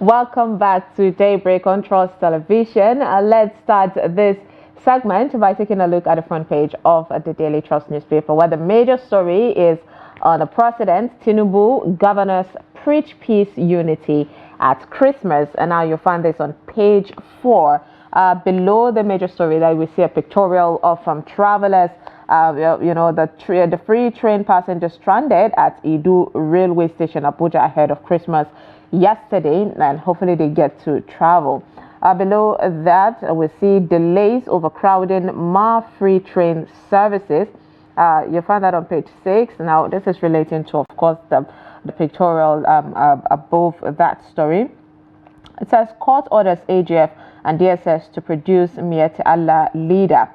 Welcome back to Daybreak on Trust Television. Let's start this segment by taking a look at the front page of the Daily Trust newspaper, where the major story is on the president, Tinubu, governors preach peace, unity at Christmas. And now you'll find this on page 4. Below the major story, that we see a pictorial of travelers. The free train passengers stranded at Idu railway station, Abuja, ahead of Christmas yesterday, and hopefully they get to travel. Below that, we see delays, overcrowding, free train services. You'll find that on page 6. Now, this is relating to, of course, the pictorial above that story. It says, court orders AGF and DSS to produce Mieti Allah leader.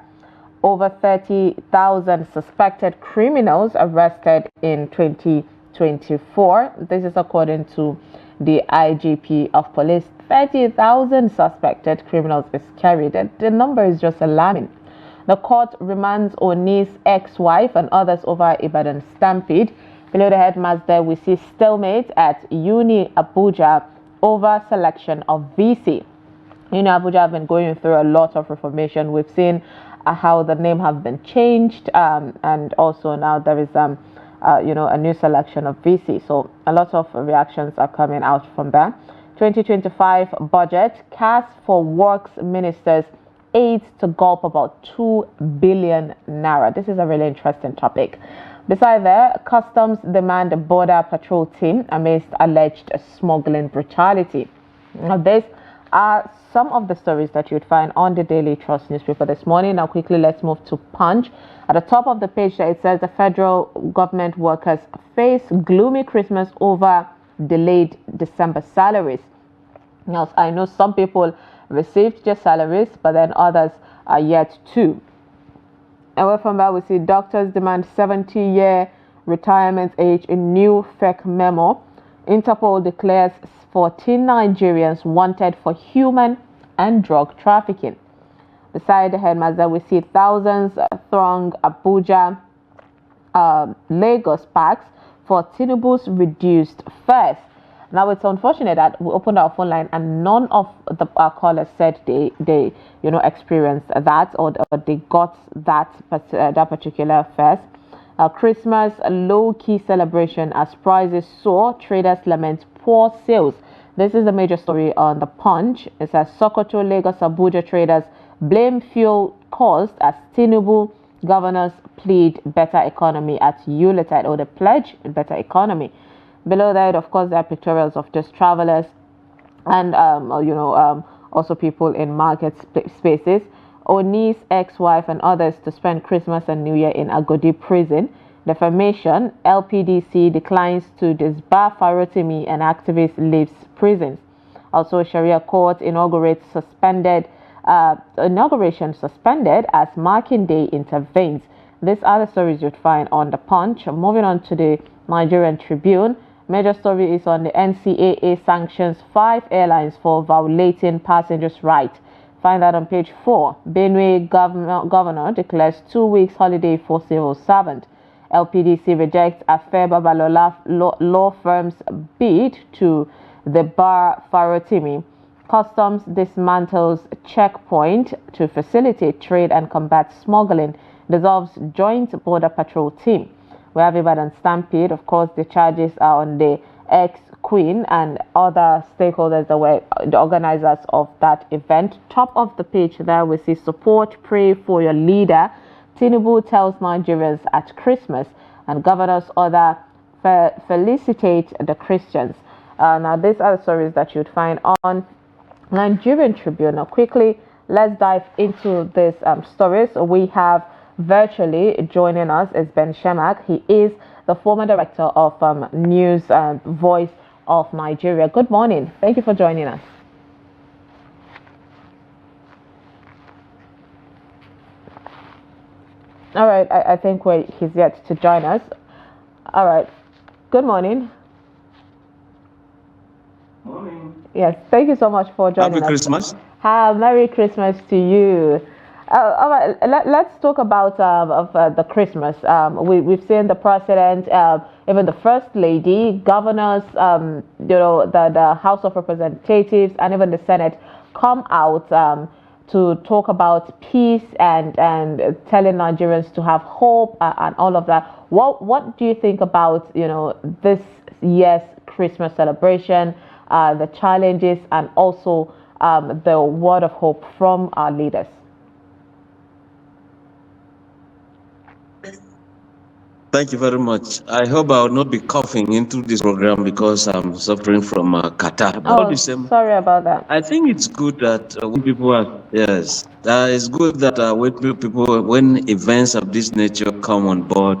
Over 30,000 suspected criminals arrested in 2024. This is according to the IGP of police. 30,000 suspected criminals is carried. The number is just alarming. The court remands Oni's ex-wife and others over Ibadan stampede. Below the headmaster, there we see stalemate at Uni Abuja over selection of VC. Uni Abuja have been going through a lot of reformation. We've seen how the name have been changed, and also now there is a new selection of VC. So a lot of reactions are coming out from there. 2025 budget, cash for works ministers aids to gulp about 2 billion naira. This is a really interesting topic. Beside that, customs demand a border patrol team amidst alleged smuggling brutality. Now, these are some of the stories that you'd find on the Daily Trust newspaper this morning. Now, quickly, let's move to Punch. At the top of the page, it says the federal government workers face gloomy Christmas over delayed December salaries. Now, I know some people received their salaries, but then others are yet to. Away from that, we see doctors demand 70-year retirement age in new fake memo. Interpol declares 14 Nigerians wanted for human and drug trafficking. Beside the headmaster, we see thousands throng Abuja, Lagos parks for Tinubu's reduced fares. Now, it's unfortunate that we opened our phone line and none of our callers said they experienced that or they got that particular fares. Christmas low-key celebration as prices soar, traders lament poor sales. This is the major story on the Punch. It says Sokoto, Lagos, Abuja traders blame fuel cost as Tinubu governors plead better economy at Yuletide, or the pledge better economy. Below that, of course, there are pictorials of just travelers and also people in market spaces. Oni's ex-wife and others to spend Christmas and New Year in Agodi prison. Defamation, LPDC declines to disbar Farotimi and activist leaves prisons. Also, Sharia court inauguration suspended as Marking Day intervenes. These are the stories you'd find on the Punch. Moving on to the Nigerian Tribune. Major story is on the NCAA sanctions 5 airlines for violating passengers' rights. Find that on page 4. Benue governor declares 2 weeks holiday for civil servant. LPDC rejects Afe Babalola law firm's bid to the bar Farotimi. Customs dismantles checkpoint to facilitate trade and combat smuggling. Dissolves joint border patrol team. We have Ibadan stampede. Of course, the charges are on the ex-queen and other stakeholders that were the organizers of that event. Top of the page there, we see support, pray for your leader. Tinubu tells Nigerians at Christmas, and governors order felicitate the Christians. Now, these are the stories that you'd find on Nigerian Tribune. Now, quickly, let's dive into these stories. We have virtually joining us is Ben Shemak. He is the former director of News Voice of Nigeria. Good morning. Thank you for joining us. All right, I think he's yet to join us. All right. Good morning. Morning. Yes, thank you so much for joining us. Happy Christmas. Merry Christmas to you. All right, let's talk about the Christmas. We've seen the president, even the first lady, governors, the House of Representatives and even the Senate come out to talk about peace and telling Nigerians to have hope and all of that. What do you think about this year's Christmas celebration, the challenges, and also the word of hope from our leaders? Thank you very much. I hope I will not be coughing into this program because I'm suffering from catarrh. Oh, sorry about that. I think it's good that when people are, yes, it's good that when events of this nature come on board,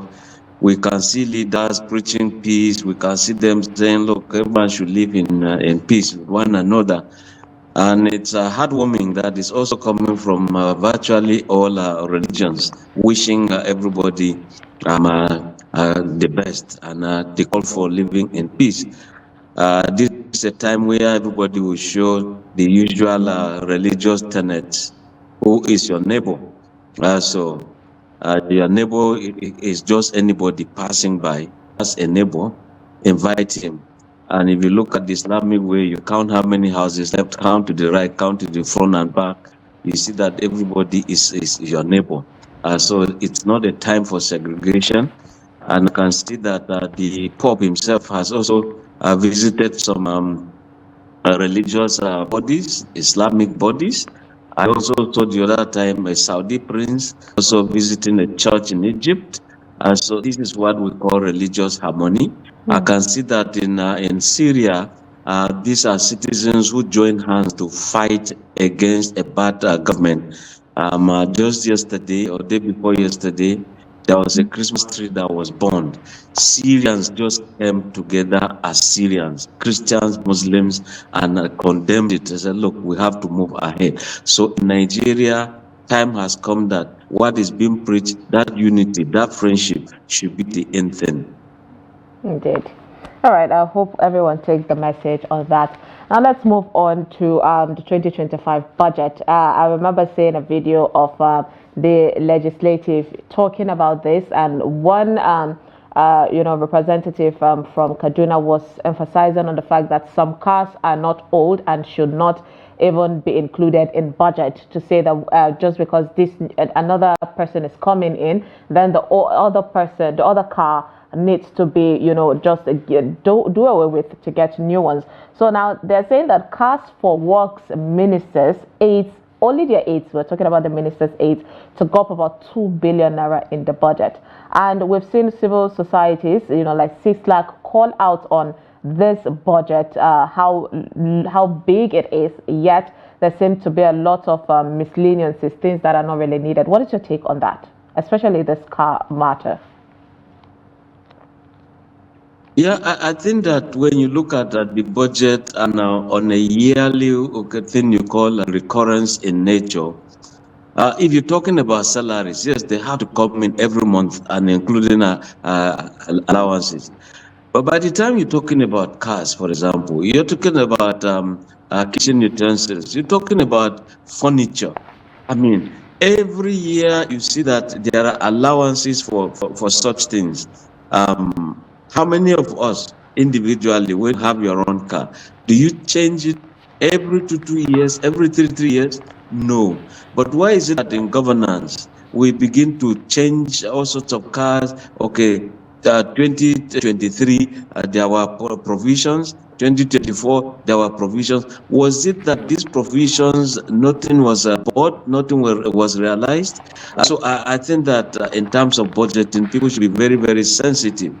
we can see leaders preaching peace. We can see them saying, look, everyone should live in peace with one another. And it's heartwarming that is also coming from virtually all religions, wishing everybody the best and the call for living in peace. This is a time where everybody will show the usual religious tenets. Who is your neighbor? Your neighbor is just anybody passing by. As a neighbor, invite him. And if you look at the Islamic way, you count how many houses left, count to the right, count to the front and back. You see that everybody is your neighbor. So it's not a time for segregation. And I can see that the Pope himself has also visited some religious bodies, Islamic bodies. I also saw the other time a Saudi prince also visiting a church in Egypt. So this is what we call religious harmony. I can see that in Syria, these are citizens who join hands to fight against a bad government. Just yesterday or day before yesterday, there was a Christmas tree that was burned. Syrians just came together as Syrians, Christians, Muslims, and condemned it. They said, look, we have to move ahead. So in Nigeria, time has come that what is being preached, that unity, that friendship should be the end thing. Indeed. All right, I hope everyone takes the message on that. Now let's move on to the 2025 budget. I remember seeing a video of the legislative talking about this, and one representative from Kaduna was emphasizing on the fact that some cars are not old and should not even be included in budget, to say that just because another person is coming in, then the other car needs to be, just do away with to get new ones. So now they're saying that cars for works ministers aids, only their aids, we're talking about the ministers' aids, to go up about 2 billion naira in the budget. And we've seen civil societies, like CISLAC, call out on this budget, how big it is, yet there seems to be a lot of miscellaneous things that are not really needed. What is your take on that, especially this car matter? Yeah, I think that when you look at the budget and on a yearly thing you call a recurrence in nature, if you're talking about salaries, yes, they have to come in every month and including allowances. But by the time you're talking about cars, for example, you're talking about kitchen utensils, you're talking about furniture. I mean, every year you see that there are allowances for such things. How many of us individually will have your own car? Do you change it every 2 years, every three years? No. But why is it that in governance we begin to change all sorts of cars? Okay, 2023 there were provisions. 2024 there were provisions. Was it that these provisions nothing was bought, nothing was realized? So I think that in terms of budgeting, people should be very, very sensitive.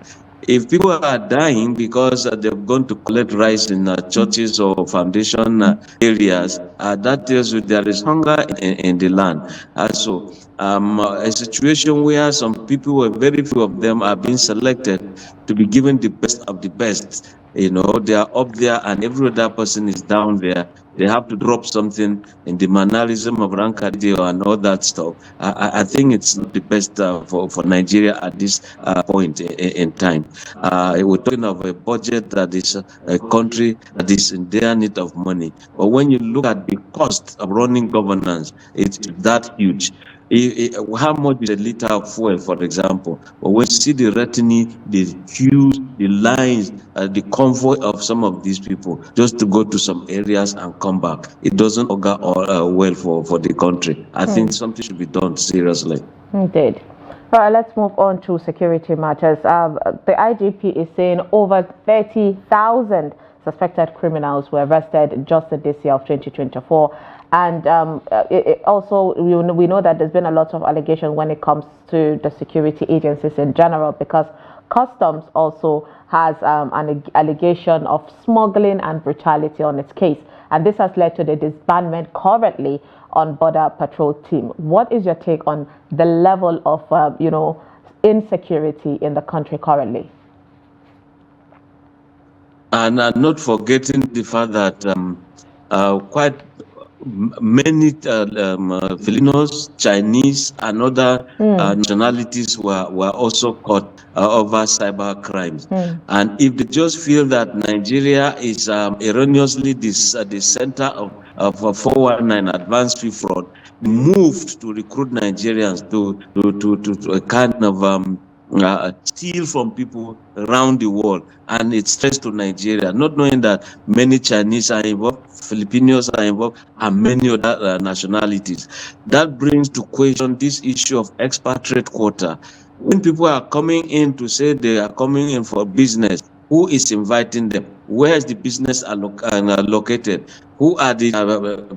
If people are dying because they've gone to collect rice in churches or foundation areas, that tells you there is hunger in the land. Also, a situation where some people, very few of them, are being selected to be given the best of the best. They are up there and every other person is down there. they have to drop something in the mannerism of Rankadio and all that stuff. I think it's not the best for Nigeria at this point in time. We're talking of a budget that is a country that is in their need of money. But when you look at the cost of running governance, it's that huge. How much is a liter of fuel, for example? But when you see the retinue, the queues, the lines, the convoy of some of these people just to go to some areas and come back, it doesn't augur well for the country. I think something should be done seriously. Indeed. All right, let's move on to security matters. The IGP is saying over 30,000 suspected criminals were arrested just this year of 2024. And also, we know that there's been a lot of allegation when it comes to the security agencies in general, because Customs also has an allegation of smuggling and brutality on its case. And this has led to the disbandment currently on Border Patrol team. What is your take on the level of, insecurity in the country currently? And not forgetting the fact that quite many Filipinos, Chinese, and other nationalities were also caught over cyber crimes. And if they just feel that Nigeria is erroneously the center of 419 advanced fee fraud, moved to recruit Nigerians to a kind of steal from people around the world, and it's stressed to Nigeria, not knowing that many Chinese are involved, Filipinos are involved, and many other nationalities. That brings to question this issue of expatriate quota. When people are coming in to say they are coming in for business, who is inviting them? Where is the business located? Who are the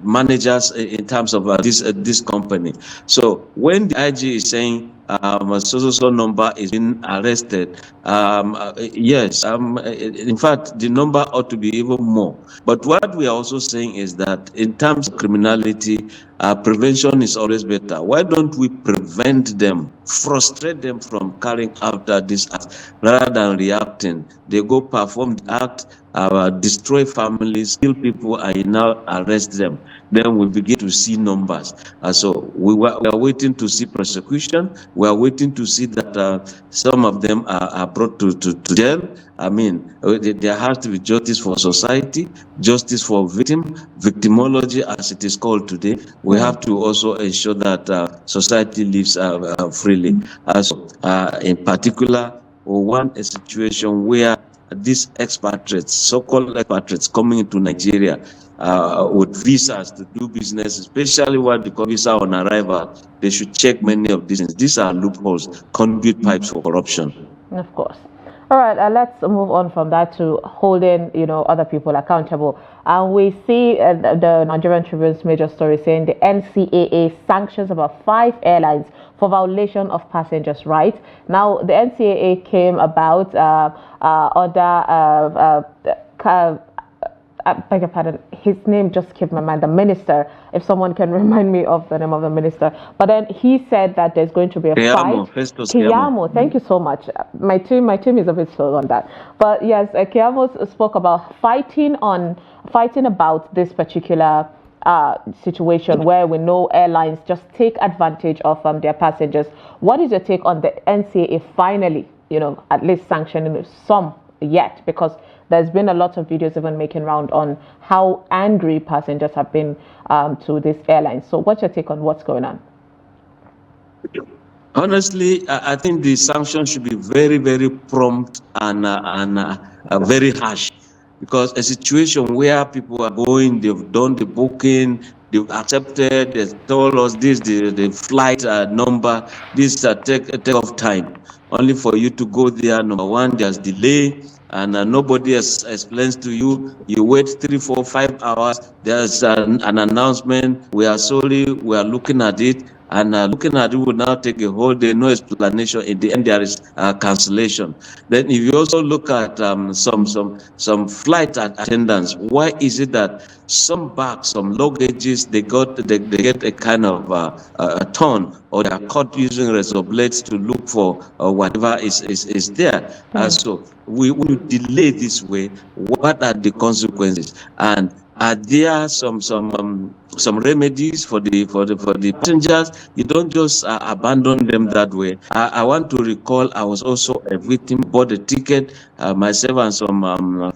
managers in terms of this company? So when the IG is saying so number is being arrested, yes, in fact, the number ought to be even more. But what we are also saying is that in terms of criminality, prevention is always better. Why don't we prevent them, frustrate them from carrying out this act rather than reacting? They go perform the act, destroy families, kill people, and now arrest them. Then we begin to see numbers. So we are waiting to see prosecution. We are waiting to see that some of them are brought to jail. I mean, there has to be justice for society, justice for victimology as it is called today. We have to also ensure that society lives freely. In particular, we want a situation where these expatriates, so-called expatriates coming into Nigeria with visas to do business, especially what they call visa on arrival, they should check many of these things. These are loopholes, conduit pipes for corruption. Of course. All right, let's move on from that to holding, other people accountable. And we see the Nigerian Tribune's major story saying the NCAA sanctions about 5 airlines for violation of passengers' rights. Now, the NCAA came about I beg your pardon, his name just came to my mind, the minister, if someone can remind me of the name of the minister. But then he said that there's going to be a fight. Keyamo, thank you so much. My team is a bit slow on that. But yes, Keyamo spoke about fighting about this particular situation where we know airlines just take advantage of their passengers. What is your take on the NCAA finally, at least sanctioning some yet? Because there's been a lot of videos even making round on how angry passengers have been to this airline. So what's your take on what's going on? Honestly, I think the sanctions should be very, very prompt and very harsh, because a situation where people are going, they've done the booking, they've accepted, they told us this, the flight number, this take off time, only for you to go there. Number one, there's delay, and nobody explains to you. You wait 3, 4, 5 hours. There's an announcement. We are sorry. We are looking at it. And looking at it will now take a whole day, no explanation. In the end, there is cancellation. Then, if you also look at some flight attendants, why is it that some bags, some luggages, they get a kind of a turn, or they are caught using razor blades to look for whatever is there? So when you delay this way, what are the consequences? And Are there some remedies for the passengers? You don't just abandon them that way. I want to recall I was also a victim, bought a ticket, myself and some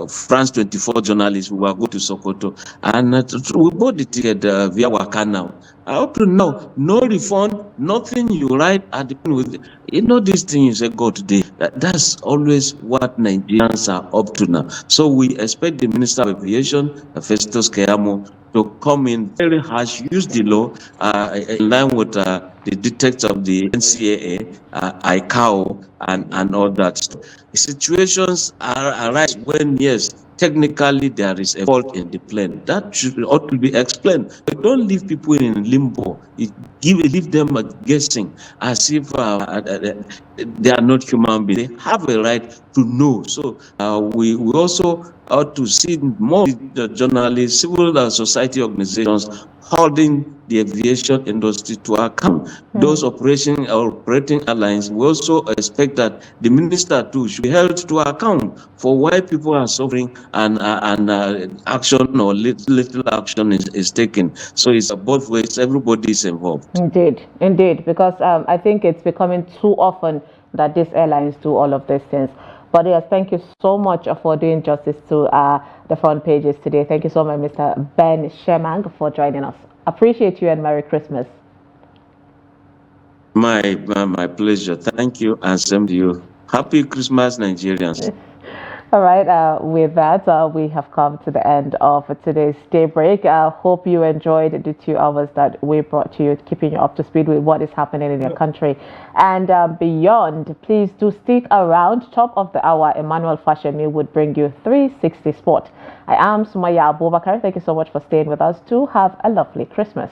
France 24 journalists. We were going to Sokoto, and we bought the ticket via Wakana. Up to now, no refund, nothing. You write at the point with, this thing you say go today. That's always what Nigerians are up to now. So we expect the Minister of Aviation, Festus Keyamo, to come in very harsh, use the law in line with the dictates of the NCAA, ICAO, and all that. Situations arise when, yes, technically there is a fault in the plane. That ought to be explained. But don't leave people in limbo. Leave them guessing as if they are not human beings. They have a right to know. So we also ought to see more the journalists, civil society organizations holding the aviation industry to account. Those operating airlines, we also expect that the minister too should be held to account for why people are suffering, and action or little action is taken. So it's both ways. Everybody is involved. Indeed, because I think it's becoming too often that these airlines do all of these things. But yes, thank you so much for doing justice to the front pages today. Thank you so much, Mr. Ben Shemang, for joining us. Appreciate you and Merry Christmas. My pleasure. Thank you, and same to you. Happy Christmas, Nigerians. All right, with that, we have come to the end of today's daybreak. I hope you enjoyed the 2 hours that we brought to you, keeping you up to speed with what is happening in your country and beyond. Please do stick around. Top of the hour, Emmanuel Fashemi would bring you 360 Sport. I am Sumaya Abubakar. Thank you so much for staying with us. Do have a lovely Christmas.